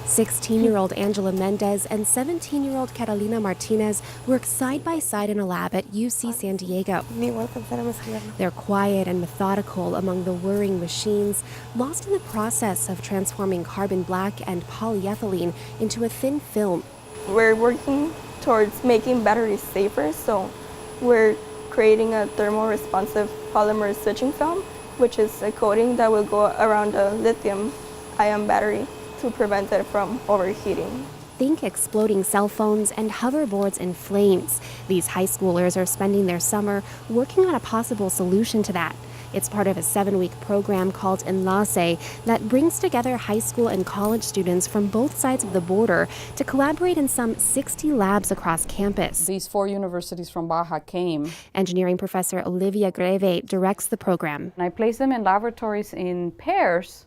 16-year-old Angela Mendez and 17-year-old Carolina Martinez work side by side in a lab at UC San Diego. They're quiet and methodical among the whirring machines, lost in the process of transforming carbon black and polyethylene into a thin film. We're working towards making batteries safer, so we're creating a thermal-responsive polymer switching film, which is a coating that will go around a lithium-ion battery to prevent it from overheating. Think exploding cell phones and hoverboards in flames. These high schoolers are spending their summer working on a possible solution to that. It's part of a 7-week program called Enlace that brings together high school and college students from both sides of the border to collaborate in some 60 labs across campus. These 4 universities from Baja came. Engineering professor Olivia Greve directs the program. And I place them in laboratories in pairs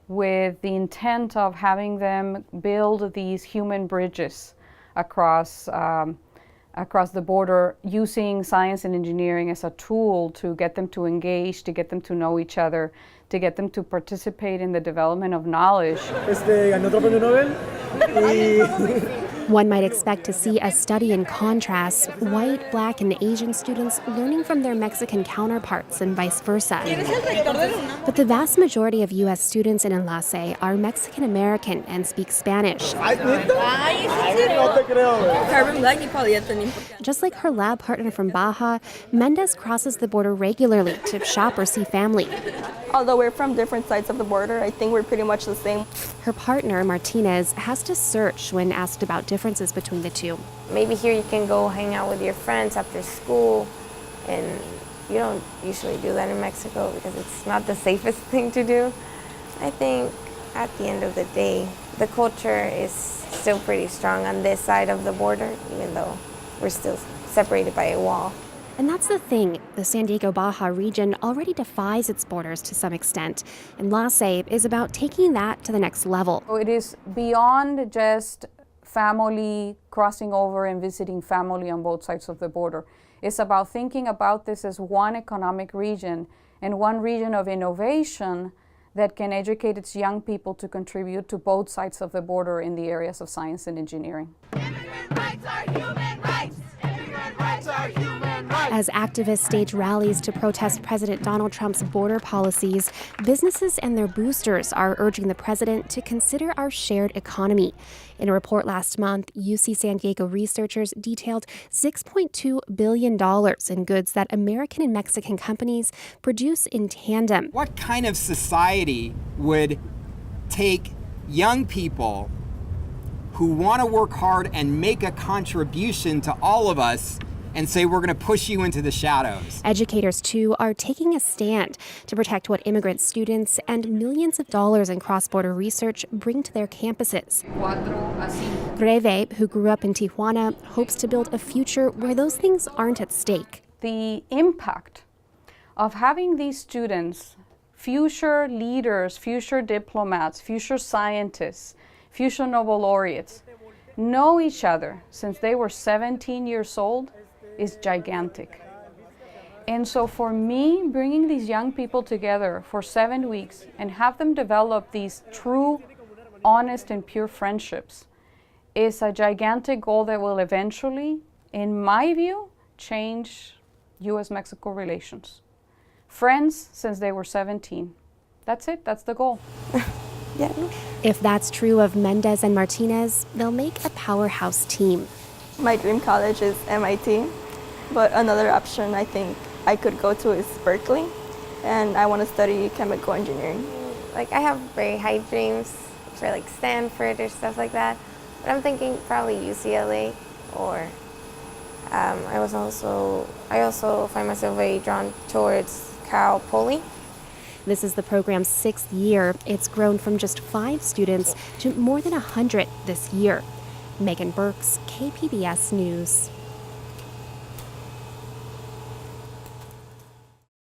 with the intent of having them build these human bridges across the border, using science and engineering as a tool to get them to engage, to get them to know each other, to get them to participate in the development of knowledge. Ganó otro premio Nobel. One might expect to see a study in contrast, white, black, and Asian students learning from their Mexican counterparts and vice versa. But the vast majority of U.S. students in Enlace are Mexican-American and speak Spanish. Just like her lab partner from Baja, Mendez crosses the border regularly to shop or see family. Although we're from different sides of the border, I think we're pretty much the same. Her partner, Martinez, has to search when asked about differences between the two. Maybe here you can go hang out with your friends after school, and you don't usually do that in Mexico because it's not the safest thing to do. I think at the end of the day, the culture is still pretty strong on this side of the border, even though we're still separated by a wall. And that's the thing. The San Diego Baja region already defies its borders to some extent. Enlace is about taking that to the next level. It is beyond just family crossing over and visiting family on both sides of the border. It's about thinking about this as one economic region and one region of innovation that can educate its young people to contribute to both sides of the border in the areas of science and engineering. Immigrant rights are human rights. Immigrant rights are human rights. As activists stage rallies to protest President Donald Trump's border policies, businesses and their boosters are urging the president to consider our shared economy. In a report last month, UC San Diego researchers detailed $6.2 billion in goods that American and Mexican companies produce in tandem. What kind of society would take young people who want to work hard and make a contribution to all of us and say we're going to push you into the shadows? Educators, too, are taking a stand to protect what immigrant students and millions of dollars in cross-border research bring to their campuses. Greve, who grew up in Tijuana, hopes to build a future where those things aren't at stake. The impact of having these students, future leaders, future diplomats, future scientists, future Nobel laureates, know each other since they were 17 years old is gigantic. And so for me, bringing these young people together for 7 weeks and have them develop these true, honest, and pure friendships is a gigantic goal that will eventually, in my view, change U.S.-Mexico relations. Friends since they were 17. That's it, that's the goal. Yeah. If that's true of Mendez and Martinez, they'll make a powerhouse team. My dream college is MIT, but another option I think I could go to is Berkeley, and I want to study chemical engineering. Like, I have very high dreams for like Stanford or stuff like that, but I'm thinking probably UCLA, or I also find myself very drawn towards Cal Poly. This is the program's 6th year. It's grown from just 5 students to more than 100 this year. Megan Burks, KPBS News.